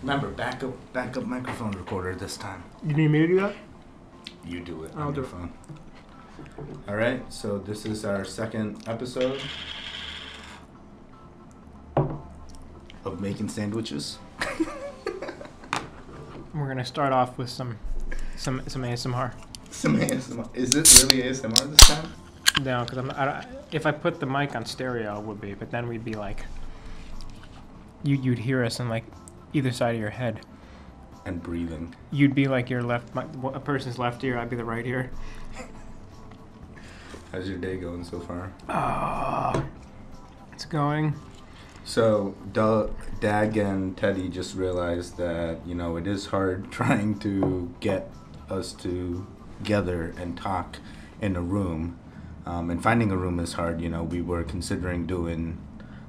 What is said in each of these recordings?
Remember, backup microphone recorder this time. You need me to do that? You do it. I'll do it. Phone. All right, so this is our second episode of making sandwiches. We're gonna start off with some ASMR. Some ASMR. Is it really ASMR this time? No, because if I put the mic on stereo, it would be, but then we'd be like, you'd hear us in like either side of your head. And breathing. You'd be like your a person's left ear. I'd be the right ear. How's your day going so far? It's going. So, Dag and Teddy just realized that, it is hard trying to get us together and talk in a room. And finding a room is hard. We were considering doing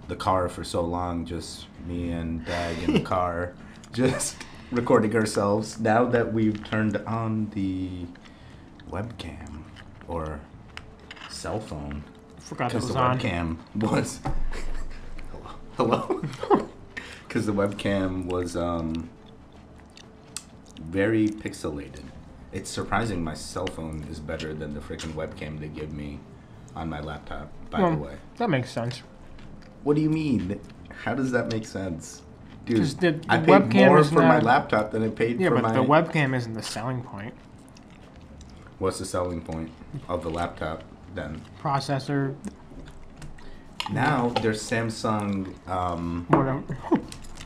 the car for so long, just me and Dag in the car, just recording ourselves. Now that we've turned on the webcam or cell phone, Forgot it was because the on. webcam was hello, because the webcam was very pixelated. It's surprising my cell phone is better than the freaking webcam they give me on my laptop. By the way, that makes sense. What do you mean? How does that make sense? Dude, the I paid webcam more is for my not- laptop than I paid Yeah, for but my... the webcam isn't the selling point. What's the selling point of the laptop then? Processor. Now there's Samsung, Whatever.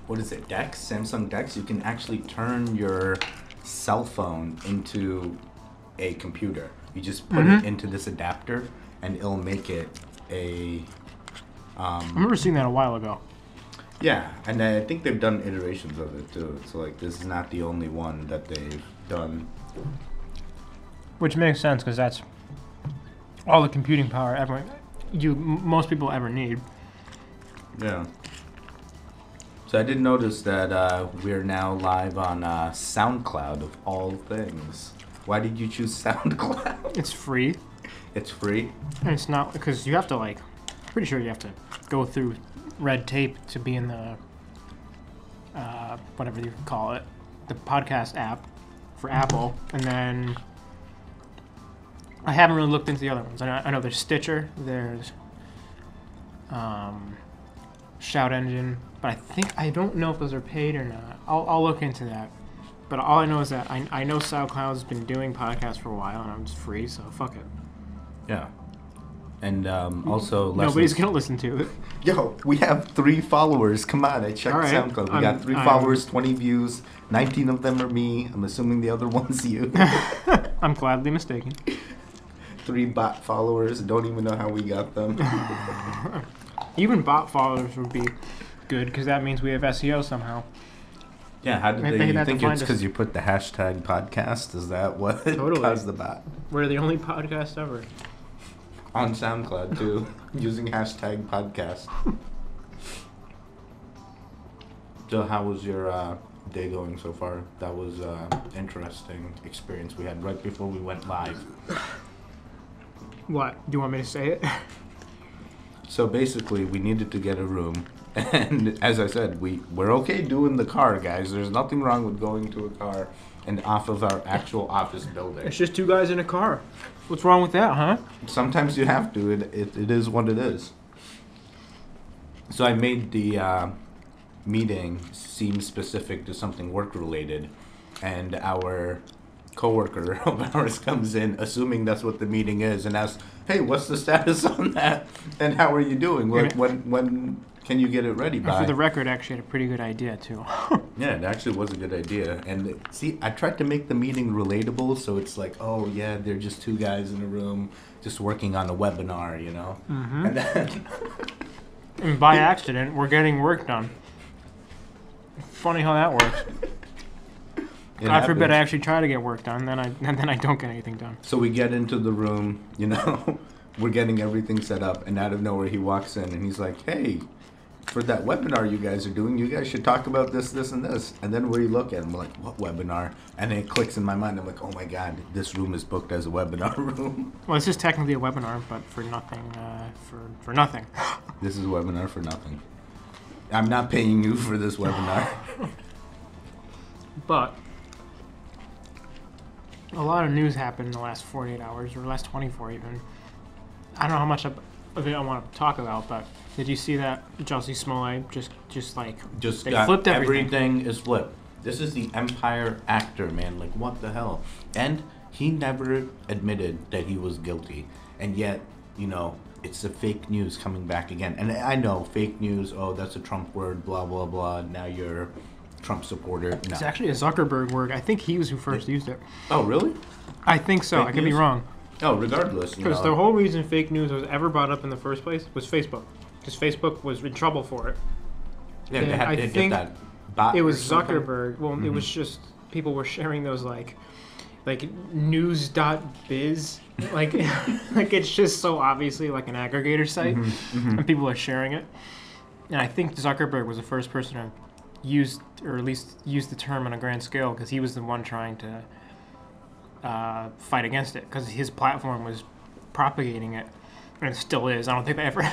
what is it, Dex? Samsung Dex. You can actually turn your cell phone into a computer. You just put it into this adapter and it'll make it a... I remember seeing that a while ago. Yeah, and I think they've done iterations of it too. So like, this is not the only one that they've done. Which makes sense because that's all the computing power most people ever need. Yeah. So I did notice that we're now live on SoundCloud of all things. Why did you choose SoundCloud? It's free. It's free? And it's not because you have to pretty sure you have to go through red tape to be in the whatever you call it, the podcast app for Apple. And then I haven't really looked into the other ones. I know there's Stitcher, there's Shout Engine, but I don't know if those are paid or not. I'll look into that. But all I know is that I know SoundCloud's been doing podcasts for a while and I'm just free, so fuck it. Yeah. And also... Nobody's going to listen to it. Yo, we have 3 followers. Come on, I checked right. SoundCloud. We got 3 followers, 20 views. 19 of them are me. I'm assuming the other one's you. I'm gladly mistaken. 3 bot followers. Don't even know how we got them. Even bot followers would be good because that means we have SEO somehow. Yeah, how did They you have to think find it's us. because you put the hashtag podcast? Is that what caused the bot? We're the only podcast ever. On SoundCloud, too, using hashtag podcast. So how was your day going so far? That was interesting experience we had right before we went live. What? Do you want me to say it? So basically, we needed to get a room. And as I said, we're okay doing the car, guys. There's nothing wrong with going to a car and off of our actual office building. It's just 2 guys in a car. What's wrong with that, huh? Sometimes you have to. It is what it is. So I made the meeting seem specific to something work-related, and our coworker of ours comes in, assuming that's what the meeting is, and asks, "Hey, what's the status on that? And how are you doing? When can you get it ready by?" For the record, I actually had a pretty good idea, too. Yeah, it actually was a good idea. And see, I tried to make the meeting relatable, so it's like, oh yeah, they're just 2 guys in a room just working on a webinar, Mm-hmm. And then And by accident, we're getting work done. Funny how that works. God forbid I actually try to get work done, and then I don't get anything done. So we get into the room, we're getting everything set up, and out of nowhere he walks in and he's like, "Hey, for that webinar you guys are doing, you guys should talk about this, this, and this. And then we look at it and we're like, what webinar? And then it clicks in my mind. I'm like, oh my God, this room is booked as a webinar room. Well, this is technically a webinar, but for nothing. For nothing. This is a webinar for nothing. I'm not paying you for this webinar. But a lot of news happened in the last 48 hours, or last 24 even. I don't know how much of it I want to talk about, but did you see that Jussie Smollett just they flipped everything? Everything is flipped. This is the Empire actor, man. Like, what the hell? And he never admitted that he was guilty. And yet, you know, it's the fake news coming back again. And I know, fake news, oh, that's a Trump word, blah, blah, blah. Now you're a Trump supporter. No. It's actually a Zuckerberg word. I think he was who first used it. Oh, really? I think so. Fake I could be news? wrong. Oh, regardless. Because the whole reason fake news was ever brought up in the first place was Facebook. Because Facebook was in trouble for it. Yeah, they had I to think get that bot. it was or something. Zuckerberg. Well, it was just people were sharing those like news.biz. Like it's just so obviously like an aggregator site, and people are sharing it. And I think Zuckerberg was the first person to use, or at least use the term on a grand scale, because he was the one trying to fight against it, because his platform was propagating it, and it still is. I don't think they ever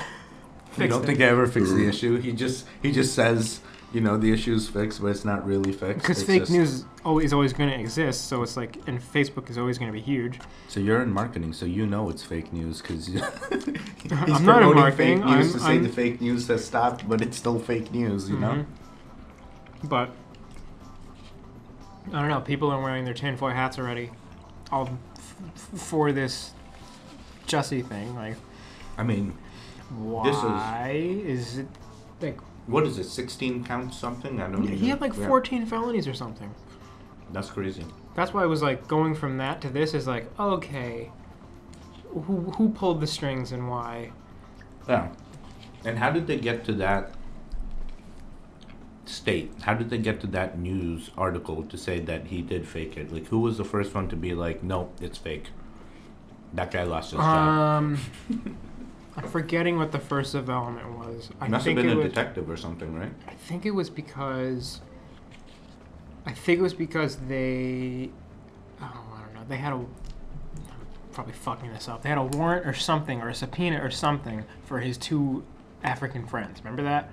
You don't think they ever fix the issue? He just says, you know, the issue's fixed, but it's not really fixed. Because fake news is always going to exist, so it's like, and Facebook is always going to be huge. So you're in marketing, so you know it's fake news, because he's I'm not in marketing. Fake news to say the fake news has stopped, but it's still fake news, you know? But I don't know. People are wearing their tinfoil hats already, all for this Jussie thing. Like, I mean, why is it like? What is it? 16 counts something? I don't know. He had like 14 felonies or something. That's crazy. That's why I was like going from that to this is like, okay, who pulled the strings and why? Yeah. And how did they get to that state? How did they get to that news article to say that he did fake it? Like, who was the first one to be like, nope, it's fake? That guy lost his job. I'm forgetting what the first development was. He must have been a detective or something, right? I think it was because they, oh, I don't know. They had I'm probably fucking this up. They had a warrant or something, or a subpoena or something for his two African friends. Remember that?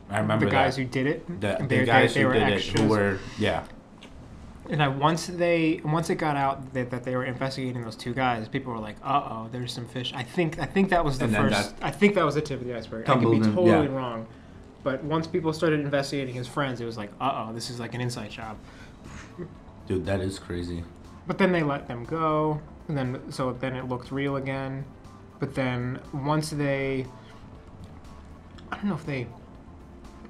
I remember the guys who did it. The guys who did it, who were, yeah. And once it got out that they were investigating those two guys, people were like, "Uh-oh, there's some fish." I think that was the first. I think that was the tip of the iceberg. I could be totally wrong, but once people started investigating his friends, it was like, "Uh-oh, this is like an inside job." Dude, that is crazy. But then they let them go, and then it looked real again. But then once I don't know if they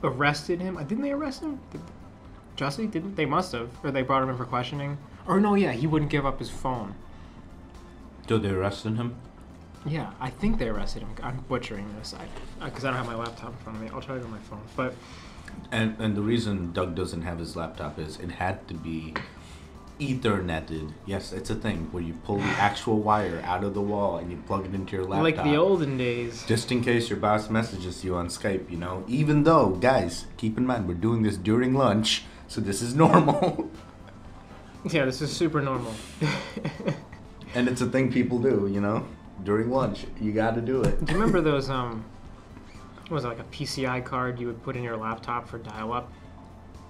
arrested him. Didn't they arrest him? Jussie? Didn't they? Must have. Or they brought him in for questioning. Or no, yeah, he wouldn't give up his phone. So they arrested him? Yeah, I think they arrested him. I'm butchering this because I don't have my laptop in front of me. I'll try it on my phone. But and the reason Doug doesn't have his laptop is it had to be Etherneted. Yes, it's a thing where you pull the actual wire out of the wall and you plug it into your laptop. Like the olden days. Just in case your boss messages you on Skype, you know. Even though, guys, keep in mind, we're doing this during lunch, so this is normal. Yeah, this is super normal. And it's a thing people do, you know. During lunch, you got to do it. Do you remember those, what was it, like a PCI card you would put in your laptop for dial-up?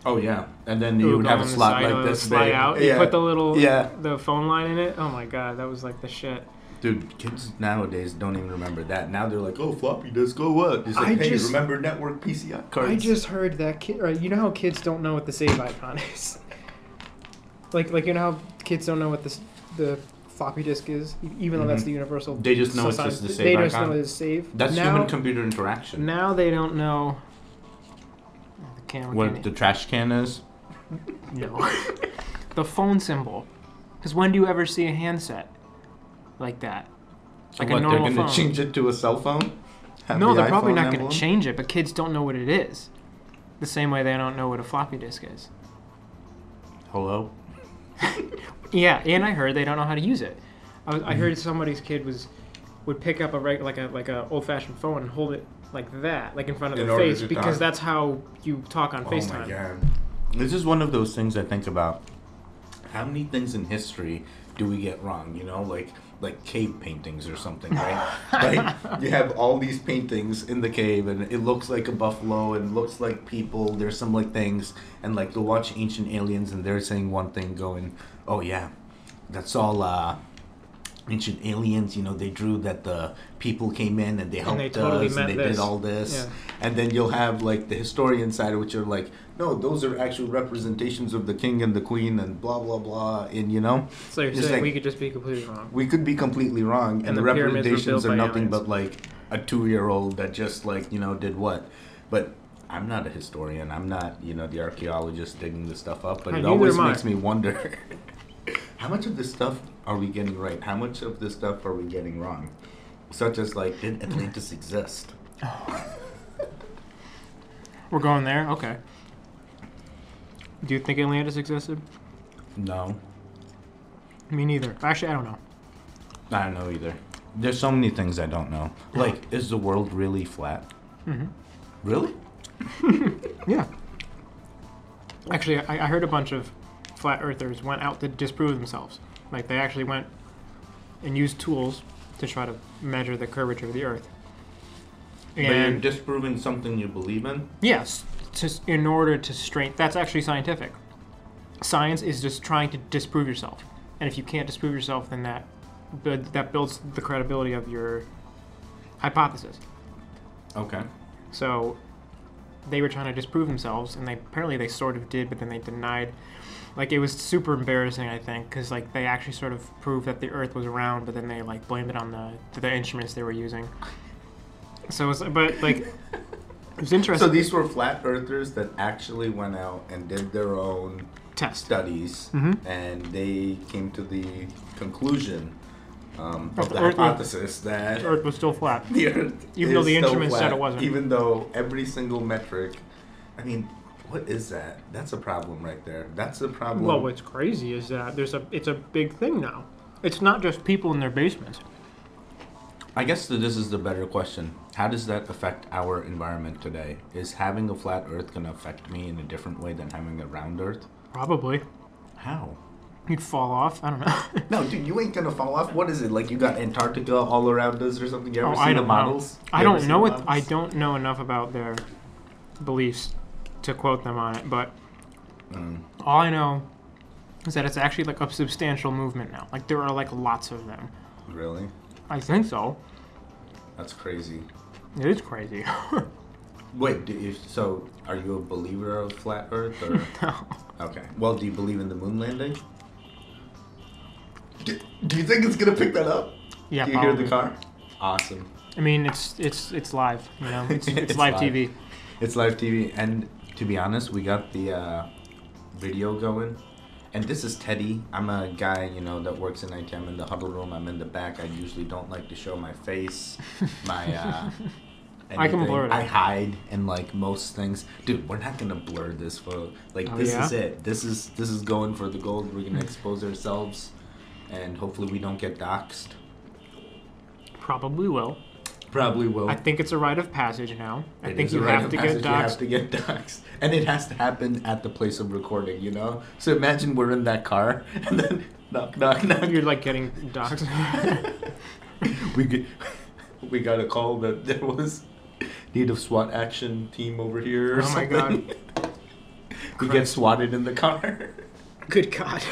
Oh, yeah. And then you would have a slot like this big. Out. You put the little, the phone line in it. Oh, my God. That was like the shit. Dude, kids nowadays don't even remember that. Now they're like, oh, floppy disk, oh, what? It's like, hey, remember network PCI cards. I just heard that you know how kids don't know what the save icon is? like you know how kids don't know what the floppy disk is, even though that's the universal. They just know it's just the save icon. They just know it's save. That's human-computer interaction. Now they don't know. What the trash can is? No. The phone symbol. Because when do you ever see a handset like that? So like a normal phone. They're going to change it to a cell phone? No, they're probably not going to change it, but kids don't know what it is. The same way they don't know what a floppy disk is. Hello? Yeah, and I heard they don't know how to use it. I heard somebody's kid would pick up a old-fashioned phone and hold it like that, like in front of In their order face, to because talk? that's how you talk on Oh FaceTime. my god. This is one of those things I think about. How many things in history do we get wrong? You know, like cave paintings or something, right? Like you have all these paintings in the cave, and it looks like a buffalo, and looks like people. There's some like things, and like you'll watch Ancient Aliens, and they're saying one thing, going, "Oh yeah, that's all." Ancient Aliens, you know, they drew that the people came in and they helped they totally us, meant and they this. did all this. Yeah. And then you'll have like the historian side, which are like, no, those are actual representations of the king and the queen and blah blah blah. And you know, So you're it's saying like, we could just be completely wrong. we could be completely wrong, and the the pyramids were representations built are by nothing aliens. but like a 2-year-old that just like, you know, did what. But I'm not a historian. I'm not, you know, the archaeologist digging this stuff up. But it Neither always am I. makes me wonder. How much of this stuff are we getting right? How much of this stuff are we getting wrong? Such as, like, did Atlantis exist? We're going there? Okay. Do you think Atlantis existed? No. Me neither. Actually, I don't know. I don't know either. There's so many things I don't know. Like, is the world really flat? Mm-hmm. Really? Yeah. Actually, I heard a bunch of flat earthers went out to disprove themselves. Like, they actually went and used tools to try to measure the curvature of the earth. But you're And disproving something you believe in? yes, in order to strengthen, that's actually scientific. Science is just trying to disprove yourself. And if you can't disprove yourself, then that builds the credibility of your hypothesis. Okay. So they were trying to disprove themselves, and apparently they sort of did, but then they denied. Like, it was super embarrassing, I think, because like they actually sort of proved that the Earth was round, but then they like blamed it on the instruments they were using. So, but like, it was interesting. So these were flat earthers that actually went out and did their own Test studies, Mhm. and they came to the conclusion of That the the Earth was- hypothesis that the Earth was still flat. the Earth Even though is the still instruments said flat, it wasn't. Even though every single metric, I mean, what is that? That's a problem right there. That's a problem. Well, what's crazy is that it's a big thing now. It's not just people in their basements. I guess that this is the better question. How does that affect our environment today? Is having a flat Earth going to affect me in a different way than having a round Earth? Probably. How? You'd fall off. I don't know. No, dude, you ain't gonna fall off. What is it? Like you got Antarctica all around us or something? You ever Oh, see I the don't know. models? I You ever don't see know the it. I models? don't know enough about their beliefs to quote them on it, but all I know is that it's actually like a substantial movement now. Like, there are like lots of them. Really? I think so. That's crazy. It is crazy. Wait, so are you a believer of flat Earth or? No. Okay. Well, do you believe in the moon landing? Do you think it's gonna pick that up? Yeah, Do you hear probably. the car? Awesome. I mean, it's live. You know, it's It's live live. TV. It's live TV, and to be honest, we got the video going. And this is Teddy. I'm a guy, you know, that works in IT. I'm in the huddle room. I'm in the back. I usually don't like to show my face. My I can blur it I out. hide in like most things. Dude, we're not gonna blur this for like Oh, this yeah? is it. This is going for the gold. We're gonna expose ourselves, and hopefully we don't get doxxed. Probably will. Probably will. I think it's a rite of passage now. I It think is a you rite have of to passage. get You have doxxed. to get doxxed. And it has to happen at the place of recording, you know? So imagine we're in that car and then knock, knock, knock. You're like getting doxxed. we got a call that there was need of SWAT action team over here or Oh my something. God. We get swatted in the car. Good God.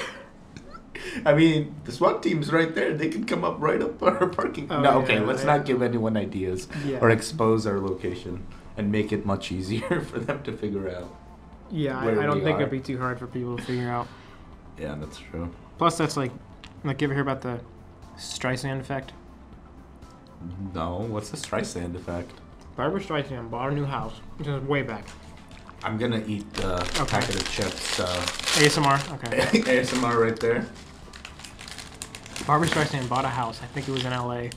I mean, the SWAT team's right there. They can come up right up our parking. Oh, No, okay, yeah, let's yeah. not give anyone ideas Yeah. or expose our location and make it much easier for them to figure out. Yeah, Where I don't we think are. it'd be too hard for people to figure out. Yeah, that's true. Plus, that's like you ever hear about the Streisand effect? No, what's the Streisand effect? Barbara Streisand bought a new house. This is way back. I'm gonna eat the Okay. packet of chips. ASMR. Okay. ASMR right there. Barbara Streisand bought a house. I think it was in LA,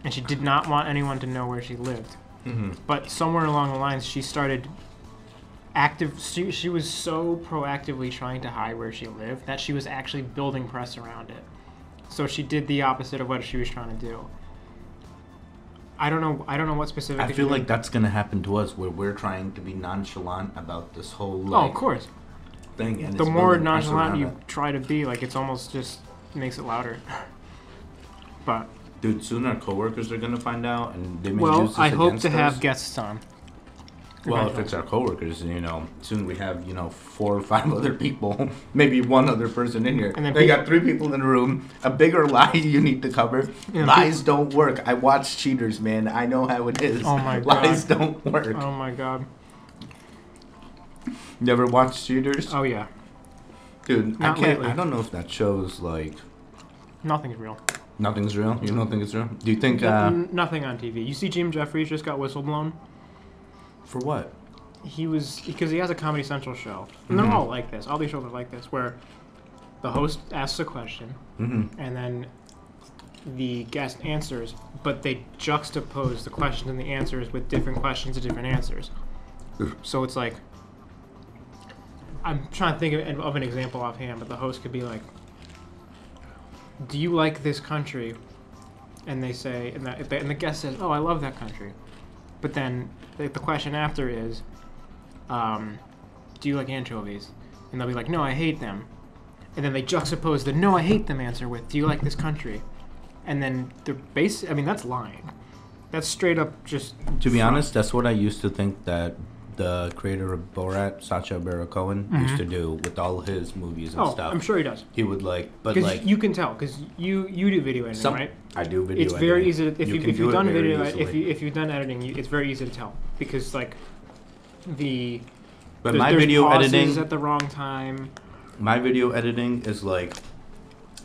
and she did not want anyone to know where she lived. Mm-hmm. But somewhere along the lines, she started she was so proactively trying to hide where she lived that she was actually building press around it. So she did the opposite of what she was trying to do. I don't know what specific. I feel like that's gonna happen to us, where we're trying to be nonchalant about this whole like, of course. thing. And The it's more building pressure nonchalant around you it. try to be, like it's almost just makes it louder. But Dude, soon our coworkers are gonna find out, and they may well, use this I hope against to have us. guests on. Well, if it's our coworkers, soon we have 4 or 5 other people, maybe one other person in here. And then they got 3 people in the room. A bigger lie you need to cover. Yeah, Lies don't work. I watch Cheaters, man. I know how it is. Oh my God. Lies don't work. Oh my God. You ever watch Cheaters? Oh yeah. Dude, Not I can't. lately. I don't know if that show's like Nothing's real. nothing's real. You don't think it's real? Do you think? Nothing on TV. You see, Jim Jeffries just got whistleblown. For what? Because he has a Comedy Central show, and they're all like this. All these shows are like this, where the host asks a question, and then the guest answers, but they juxtapose the questions and the answers with different questions and different answers. So it's like, I'm trying to think of an example offhand, but the host could be like, "Do you like this country?" And they say, and the guest says, "Oh, I love that country," but then the question after is, "Do you like anchovies?" And they'll be like, "No, I hate them." And then they juxtapose the "No, I hate them" answer with, "Do you like this country?" And then they're that's lying. That's straight up just. To be honest, that's what I used to think that the creator of Borat, Sacha Baron Cohen, used to do with all his movies and stuff. I'm sure he does. He would but Because you can tell, because you do video editing, right? I do video It's editing. very easy if you've done video if you've done editing, it's very easy to tell because like But my video editing at the wrong time. My video editing is like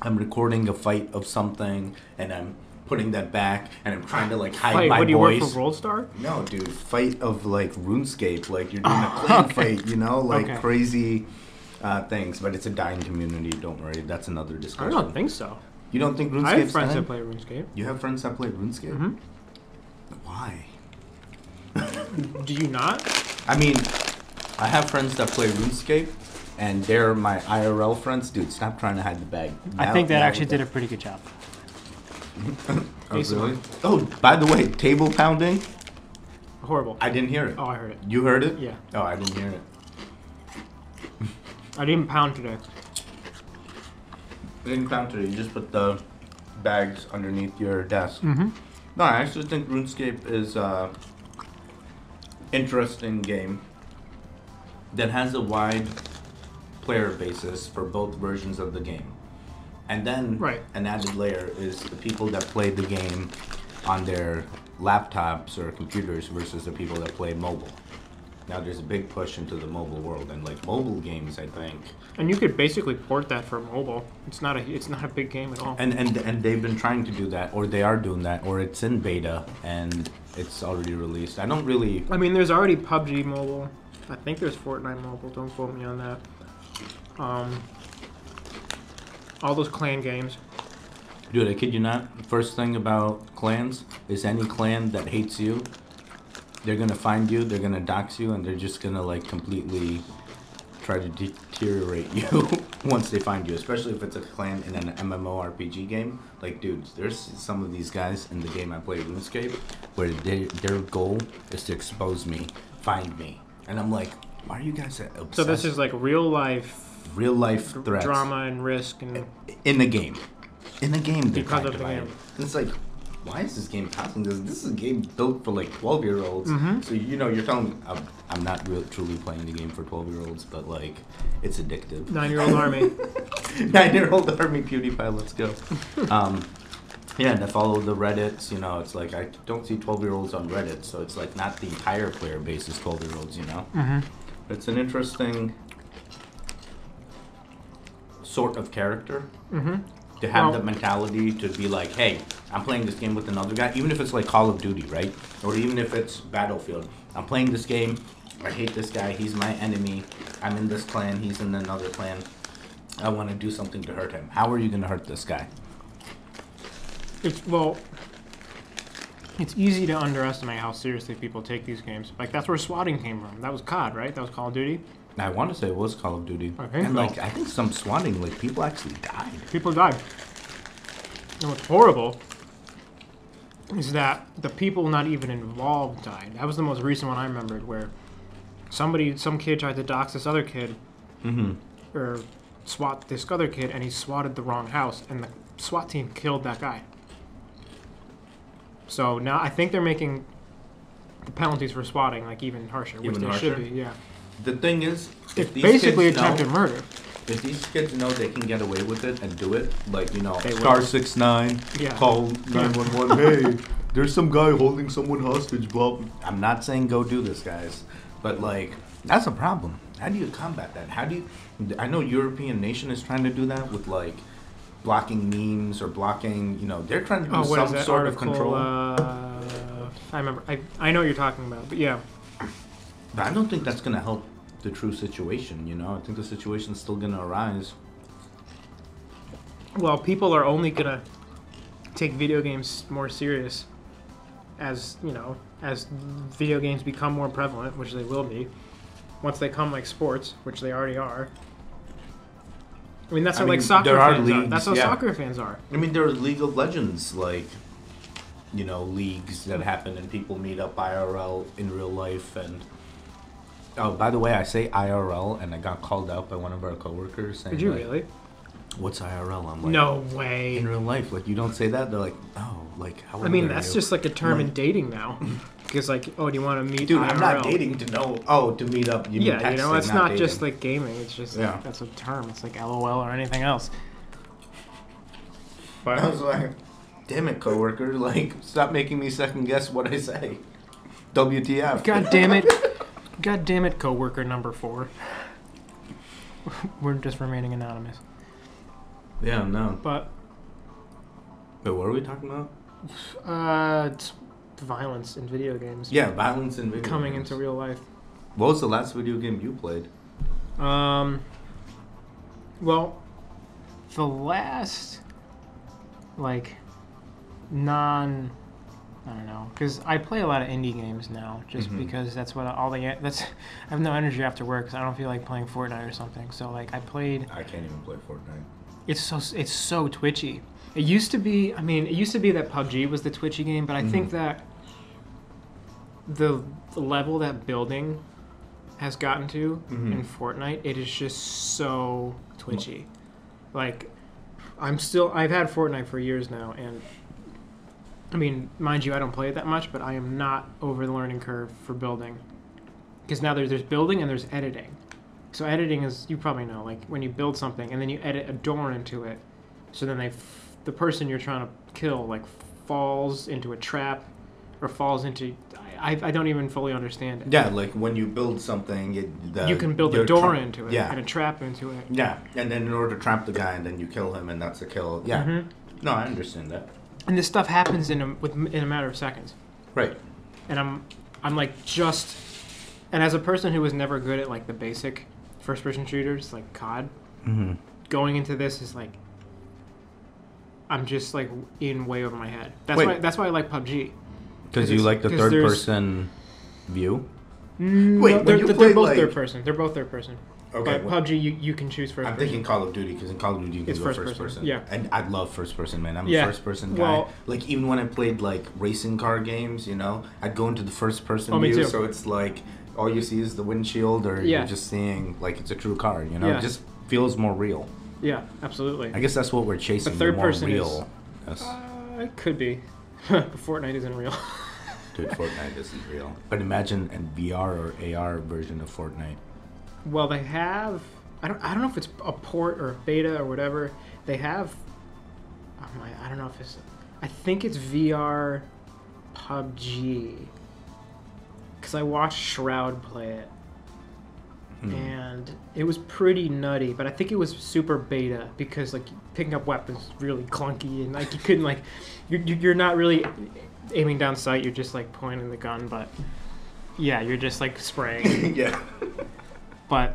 I'm recording a fight of something and I'm putting that back and I'm trying to like hide my voice. What do you work for World Star? No, dude, fight of like RuneScape, like you're doing a clan fight, crazy things. But it's a dying community. Don't worry, that's another discussion. I don't think so. You don't think RuneScape's I have friends dying? that play RuneScape. You have friends that play RuneScape? Mm-hmm. Why? Do you not? I mean, I have friends that play RuneScape, and they're my IRL friends. Dude, stop trying to hide the bag. I think that actually did a pretty good job. Oh, really? Oh, by the way, table pounding. Horrible. I didn't hear it. Oh, I heard it. You heard it? Yeah. Oh, I didn't hear it. I didn't pound today. You didn't pound today. You just put the bags underneath your desk. Mm-hmm. No, I actually think RuneScape is a interesting game that has a wide player basis for both versions of the game. And then an added layer is the people that play the game on their laptops or computers versus the people that play mobile. Now there's a big push into the mobile world, and like mobile games, I think. And you could basically port that for mobile. It's not a big game at all. And they've been trying to do that, or they are doing that, or it's in beta and it's already released. I don't really. I mean, there's already PUBG mobile. I think there's Fortnite mobile. Don't quote me on that. All those clan games. Dude, I kid you not. First thing about clans is any clan that hates you, they're gonna find you, they're gonna dox you, and they're just gonna like completely try to deteriorate you once they find you. Especially if it's a clan in an MMORPG game. Like, dude, there's some of these guys in the game I play, RuneScape, where their goal is to expose me, find me, and I'm like, why are you guys obsessed? So this is like real life threats, drama and risk and in the game. In the game, because of the game. And it's like, why is this game passing this? This is a game built for like 12-year-olds. Mm-hmm. So you're telling me I'm not truly playing the game for 12-year-olds, but like it's addictive. 9-year-old army. 9-year-old army PewDiePie, let's go. Yeah, and I follow the Reddits. It's like I don't see 12-year-olds on Reddit, so it's like not the entire player base is 12-year-olds. Mm-hmm. It's an interesting sort of character. Mm-hmm. To have the mentality to be like, hey, I'm playing this game with another guy, even if it's like Call of Duty, right? Or even if it's Battlefield. I'm playing this game, I hate this guy, he's my enemy, I'm in this clan, he's in another clan. I want to do something to hurt him. How are you going to hurt this guy? It's easy to underestimate how seriously people take these games. Like, that's where swatting came from. That was COD, right? That was Call of Duty? I want to say it was Call of Duty. I think and so. I think some swatting, people actually died. People died. And what's horrible is that the people not even involved died. That was the most recent one I remembered, where some kid tried to dox this other kid, or SWAT this other kid, and he swatted the wrong house, and the SWAT team killed that guy. So now I think they're making the penalties for swatting like even harsher, which they should be. Yeah. The thing is, it's basically attempted murder. If these kids know they can get away with it and do it, like, you know, star 69, call 911, hey, there's some guy holding someone hostage, blah. I'm not saying go do this, guys, but, like, that's a problem. How do you combat that? I know European nation is trying to do that with, like, blocking memes or blocking, you know, they're trying to do some sort of control. I remember. I know what you're talking about, but yeah. But I don't think that's going to help the true situation, you know? I think the situation's still going to arise. Well, people are only going to take video games more serious as, you know, as video games become more prevalent, which they will be. Once they come like sports, which they already are. I mean, that's how like soccer fans are. That's how soccer fans are. I mean, there are League of Legends, like, you know, leagues that happen and people meet up IRL in real life. And oh, by the way, I say IRL, and I got called out by one of our coworkers saying, did you like, really? What's IRL? I'm like, no way. In real life, like, you don't say that. They're like, oh, like, how? I mean, that's just like a term in dating now. Because like, oh, do you want to meet? Dude, IRL? I'm not dating to know. Oh, to meet up. You yeah, you know, it's not dating. Just like gaming. It's just like, that's a term. It's like LOL or anything else. But I was like, damn it, coworker! Like, stop making me second guess what I say. WTF? God damn it, coworker number 4. We're just remaining anonymous. Yeah, no. But what were we talking about? It's violence in video games. Yeah, violence in video games. Coming into real life. What was the last video game you played? Well, the last, like, I don't know, because I play a lot of indie games now, just because that's what I have no energy after work, because I don't feel like playing Fortnite or something. So like I can't even play Fortnite. It's so twitchy. It used to be that PUBG was the twitchy game, but I think that the level that building has gotten to in Fortnite, it is just so twitchy. Like, I've had Fortnite for years now, and I mean, mind you, I don't play it that much, but I am not over the learning curve for building. Because now there's building and there's editing. So editing is, you probably know, like when you build something and then you edit a door into it, so then the person you're trying to kill like falls into a trap or falls into, I don't even fully understand it. Yeah, like when you build something, you can build a door into it and a trap into it. Yeah, and then in order to trap the guy, and then you kill him, and that's a kill. Yeah, no, I understand that. And this stuff happens in a matter of seconds. Right. And I'm like and as a person who was never good at like the basic first-person shooters like COD, going into this is like, I'm just like in way over my head. That's why I like PUBG. Because you like the third-person view? Wait, they're both third person. They're both third person. Okay. But PUBG, you can choose first person. I'm thinking Call of Duty, because in Call of Duty you can go first person. Yeah. And I love first person, man. I'm a first person guy. Well, like, even when I played, like, racing car games, you know, I'd go into the first person view, so it's like, all you see is the windshield, or you're just seeing, like, it's a true car, you know? It just feels more real. Yeah, absolutely. I guess that's what we're chasing, the third more person real. It could be. But Fortnite isn't real. Dude, Fortnite isn't real. But imagine a VR or AR version of Fortnite. Well, they have... I don't know if it's a port or a beta or whatever. They have... I don't know if it's... I think it's VR PUBG. Because I watched Shroud play it. And it was pretty nutty, but I think it was super beta because like picking up weapons is really clunky, and like you couldn't like you're not really aiming down sight, you're just like pointing the gun, but yeah, you're just like spraying. Yeah. But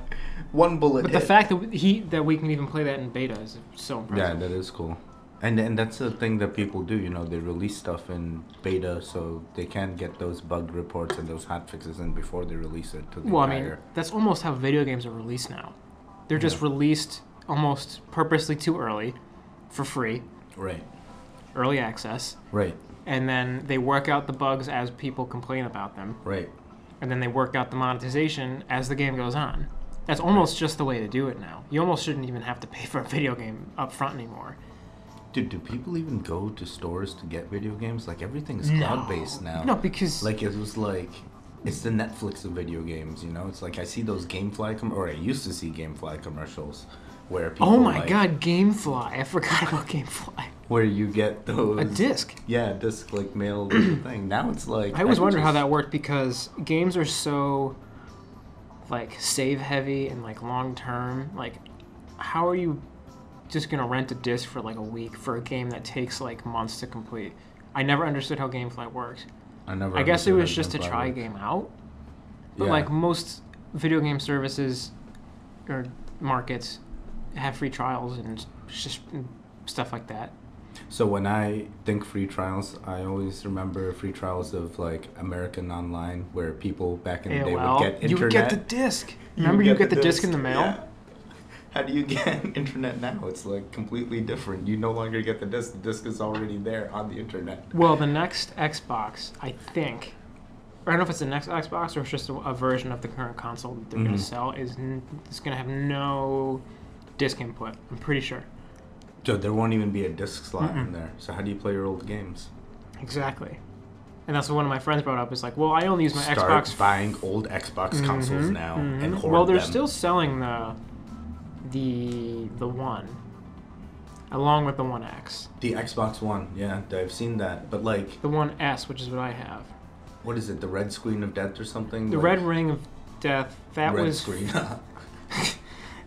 one bullet. But the fact that we can even play that in beta is so impressive. Yeah, that is cool. And that's the thing that people do, you know, they release stuff in beta so they can get those bug reports and those hotfixes in before they release it to the I mean, that's almost how video games are released now. They're just released almost purposely too early for free. Right. early access. Right. And then they work out the bugs as people complain about them. Right. And then they work out the monetization as the game goes on. That's almost just the way to do it now. You almost shouldn't even have to pay for a video game up front anymore. Dude, do people even go to stores to get video games? Like, everything's cloud-based now. No, because... Like, it was like... It's the Netflix of video games, you know? It's like, I see those Gamefly... or I used to see Gamefly commercials where people, oh my god, Gamefly. I forgot about Gamefly. Where you get those... A disc. Yeah, a disc, like, mailed with the thing. Now it's like... I always wondered how that worked because games are so, like, save-heavy and, like, long-term. Like, how are you just going to rent a disc for, like, a week for a game that takes, like, months to complete? I never understood how Gamefly works. I guess it was just to try a game out. But, like, most video game services or markets have free trials and just stuff like that. So when I think free trials, I always remember free trials of, like, American Online, where people back in the day would get internet. You would get the disc. Remember you get the disc in the mail? Yeah. How do you get internet now? It's, like, completely different. You no longer get the disc. The disc is already there on the internet. Well, the next Xbox, I think, or I don't know if it's the next Xbox or it's just a version of the current console that they're going to sell, is going to have no disc input. I'm pretty sure. So there won't even be a disc slot in there. So how do you play your old games? Exactly. And that's what one of my friends brought up. Is like, well, I only use my Xbox. Start buying old Xbox consoles now and hoard well, they're them. still selling the One, along with the One X. The Xbox One, yeah, I've seen that. But, like... The One S, which is what I have. What is it, the red screen of death or something? The red ring of death, that red was... screen.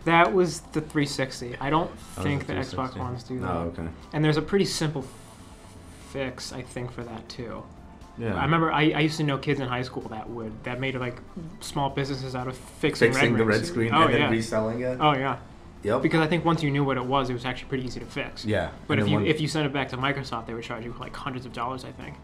That was the 360. I don't think the Xbox Ones do that. Oh, okay. And there's a pretty simple fix, I think, for that, too. Yeah. I remember I used to know kids in high school that made, like, small businesses out of fixing red the rings. red screen and then reselling it? Oh, yeah. Yep. Because I think once you knew what it was actually pretty easy to fix. Yeah. But if you sent it back to Microsoft, they would charge you, like, hundreds of dollars, I think.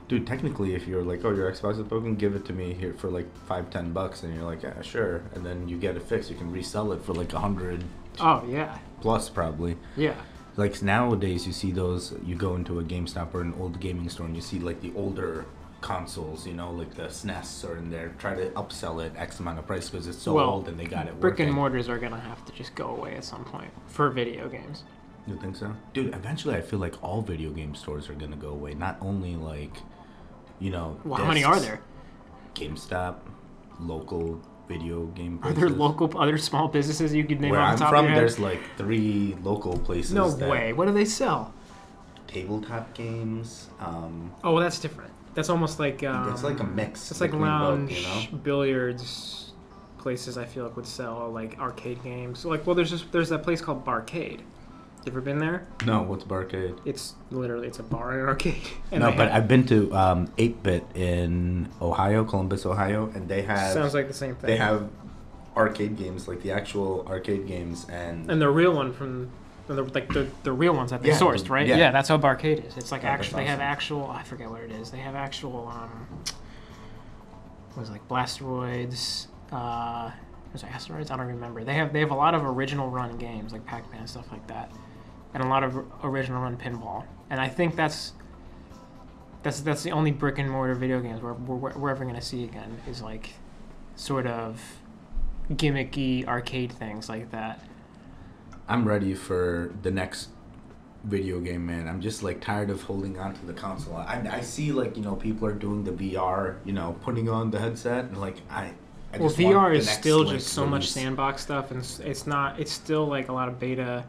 Dude, technically, if you're like, oh, your Xbox is broken, give it to me here for, like, $5-10, and you're like, yeah, sure. And then you get it fixed. You can resell it for, like, 100 Oh, yeah. plus, probably. Yeah. Like, nowadays, you see those, you go into a GameStop or an old gaming store, and you see, like, the older consoles, you know, like the SNES are in there, try to upsell it X amount of price because it's so old and they got it brick working. And mortars are going to have to just go away at some point for video games. You think so? Dude, eventually I feel like all video game stores are going to go away. Not only, like, you know, well, how many are there? GameStop, local video game places. Are there other small businesses you could name Where off I'm the top from, of your head? there's like 3 local places. No way. What do they sell? Tabletop games. Oh, well, that's different. That's almost like... it's like a mix. It's like lounge, both, you know? billiards places I feel like would sell, like, arcade games. So, like, well, there's that place called Barcade. You ever been there? No, what's Barcade? It's a bar and an arcade. And no, but I've been to 8-Bit in Ohio, Columbus, Ohio, and they have... Sounds like the same thing. They have arcade games, like the actual arcade games, and the real one from... The real ones that they sourced, right? Yeah, that's how Barcade is. It's like they have actual... I forget what it is. They have actual... what was it, like Blasteroids... was it Asteroids? I don't remember. They have a lot of original run games, like Pac-Man and stuff like that. And a lot of original run pinball. And I think that's the only brick and mortar video games we're ever going to see again, is like sort of gimmicky arcade things like that. I'm ready for the next video game, man. I'm just like tired of holding on to the console. I see, like, you know, people are doing the VR, you know, putting on the headset, and like well, VR is still just so much sandbox stuff, and it's still like a lot of beta.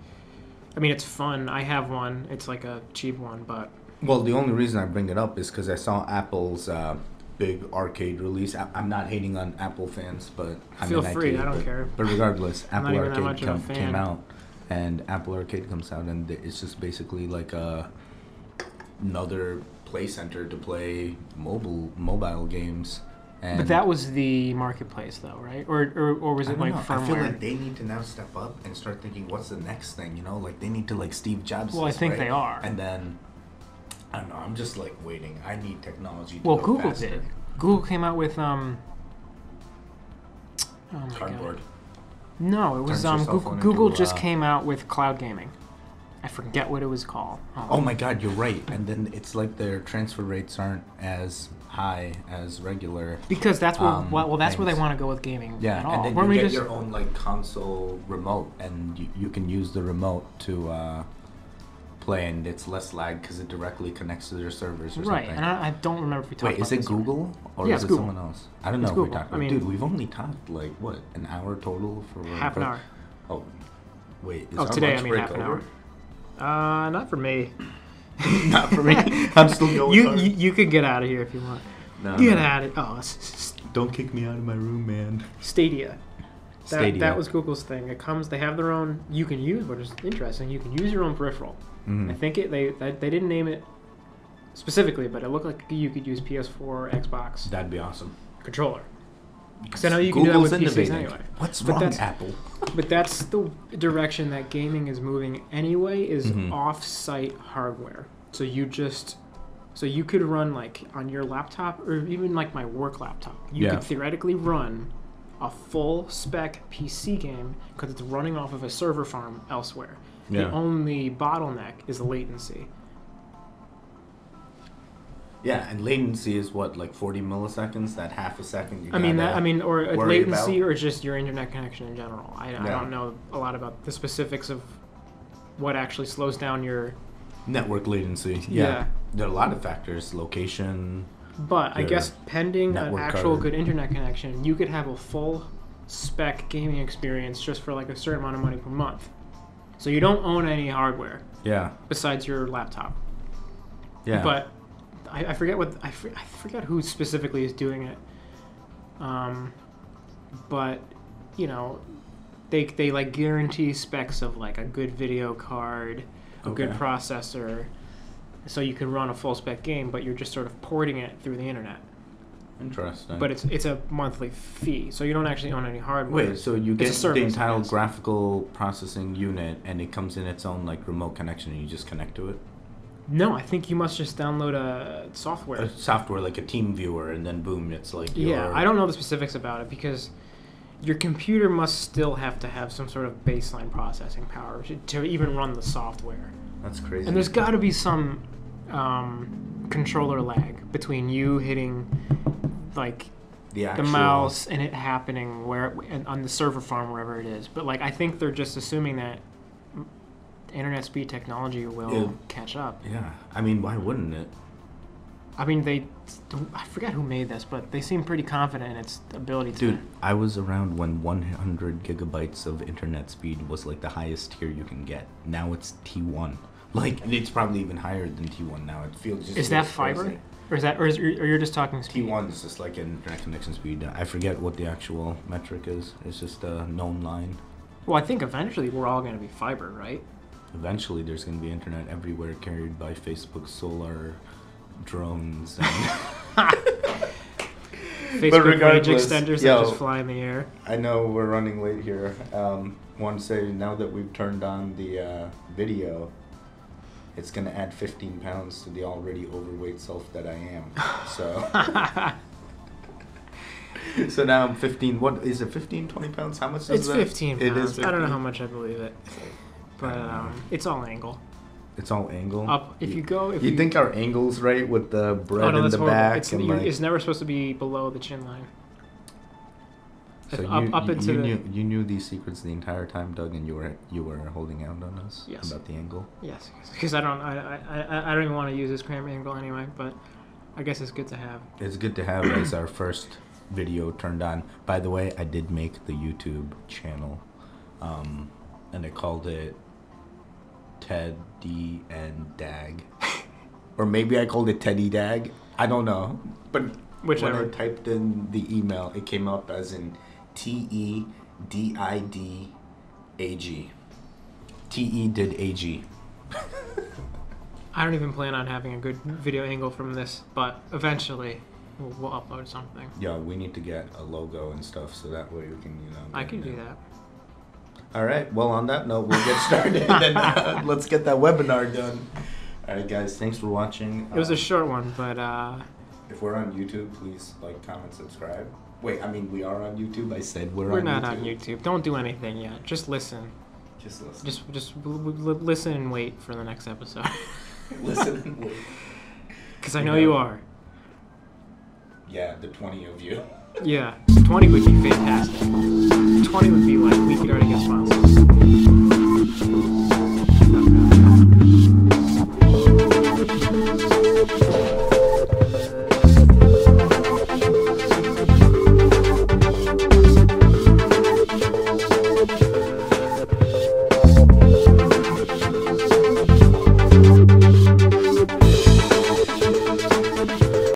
I mean, it's fun. I have one. It's like a cheap one, but... Well, the only reason I bring it up is because I saw Apple's big arcade release. I'm not hating on Apple fans, but... Feel free, I don't care. But regardless, Apple Arcade came out, and Apple Arcade comes out, and it's just basically like another play center to play mobile games. But that was the marketplace, though, right? Or was it like firmware? I feel like they need to now step up and start thinking, what's the next thing? You know, like they need to like Steve Jobs. Well, I think they are. And then I don't know. I'm just like waiting. I need technology. To well, go Google faster. did. Google came out with oh my Cardboard. God. No, it was Google just came out with cloud gaming, I forget what it was called. Oh my God, you're right. And then it's like their transfer rates aren't as high as regular. Because that's where that's where they things. want to go with gaming. Yeah, at all. and then Weren't you we get just your own like console remote, and you can use the remote to play, and it's less lag because it directly connects to their servers or right? something. And I don't remember if we talked Wait, about is it this Google or Yeah, is it's it Google. someone else? I don't know It's if we Google. talked I about. mean- Dude, we've only talked like what, an hour total for half an hour. Oh, wait. Is Oh, our today lunch I mean break half an over? hour. Not for me. Not for me. I'm still going. You could get out of here if you want. No, Get no. out of Don't kick me out of my room, man. Stadia. Stadia. That was Google's thing. It comes. They have their own. You can use, which is interesting. You can use your own peripheral. Mhm. I think they didn't name it specifically, but it looked like you could use PS4, Xbox That'd be awesome. controller. Because I know you can do that with PCs anyway. What's But wrong, that's- Apple? But that's the direction that gaming is moving anyway. Is Mhm. off-site hardware. So you could run like on your laptop or even like my work laptop. You Yeah. could theoretically run a full spec PC game because it's running off of a server farm elsewhere. Yeah. The only bottleneck is latency. Yeah, and latency is what, like 40 milliseconds? That half a second. Or a worry latency about? or just your internet connection in general. I don't know a lot about the specifics of what actually slows down your. Network latency. Yeah. There are a lot of factors. Location. But I Your guess pending an network actual card. good internet connection, you could have a full spec gaming experience just for like a certain amount of money per month. So you don't own any hardware Yeah. besides your laptop. Yeah. But I forget I forget who specifically is doing it. But you know, they like guarantee specs of like a good video card, a good Okay. processor, so you can run a full spec game, but you're just sort of porting it through the internet. Interesting. But it's a monthly fee, so you don't actually own any hardware. Wait, so you It's a get service, the I entire guess. graphical processing unit, and it comes in its own like remote connection, and you just connect to it. No, I think you must just download a software. A software like a team viewer, and then boom, it's like Yeah, your- I don't know the specifics about it because your computer must still have to have some sort of baseline processing power to even run the software. That's crazy. And there's got to be some controller lag between you hitting like the the mouse and it happening on the server farm wherever it is. But like I think they're just assuming that internet speed technology will catch up. Yeah, I mean, why wouldn't it? I mean, I forget who made this, but they seem pretty confident in its ability to. Dude, I was around when 100 gigabytes of internet speed was like the highest tier you can get. Now it's T1. Like, it's probably even higher than T1 now. It feels just. Is that feels fiber? crazy. Or you're just talking speed? T1 is just like internet connection speed. I forget what the actual metric is. It's just a known line. Well, I think eventually we're all going to be fiber, right? Eventually, there's going to be internet everywhere carried by Facebook solar drones. And Facebook range regardless, extenders that yo. just fly in the air. I know we're running late here. Want to say now that we've turned on the video, it's going to add 15 pounds to the already overweight self that I am. So, so now I'm 15. What is it? 15, 20 pounds? How much is It's that? 15 pounds. It is 15. I don't know how much I believe it, but it's all angle. It's all angle. Up if you go. If you think our angle's right with the bread oh no, in that's the horrible. back? It's, and like, it's never supposed to be below the chin line. so up into the. you knew these secrets the entire time, Doug, and you were holding out on us Yes. about the angle. Yes, because I don't even want to use this cram angle anyway, but I guess it's good to have. It's good to have as our first video turned on. By the way, I did make the YouTube channel, and I called it Tedi Dag, or maybe I called it Tedi Dag. I don't know, but Whichever. when I typed in the email, it came up as in TEDIDAG. TE did AG. I don't even plan on having a good video angle from this, but eventually we'll upload something. Yeah, we need to get a logo and stuff so that way we can, I can do that. All right. Well, on that note, we'll get started and let's get that webinar done. All right, guys. Thanks for watching. It was a short one, but If we're on YouTube, please like, comment, subscribe. Wait, I mean, we are on YouTube. I said we're we're on not YouTube. on YouTube. Don't do anything yet. Just listen. Just listen. Listen and wait for the next episode. Listen and wait. Because I know you are. Yeah, the 20 of you. Yeah, 20 would be fantastic. 20 would be like, we could already get sponsors.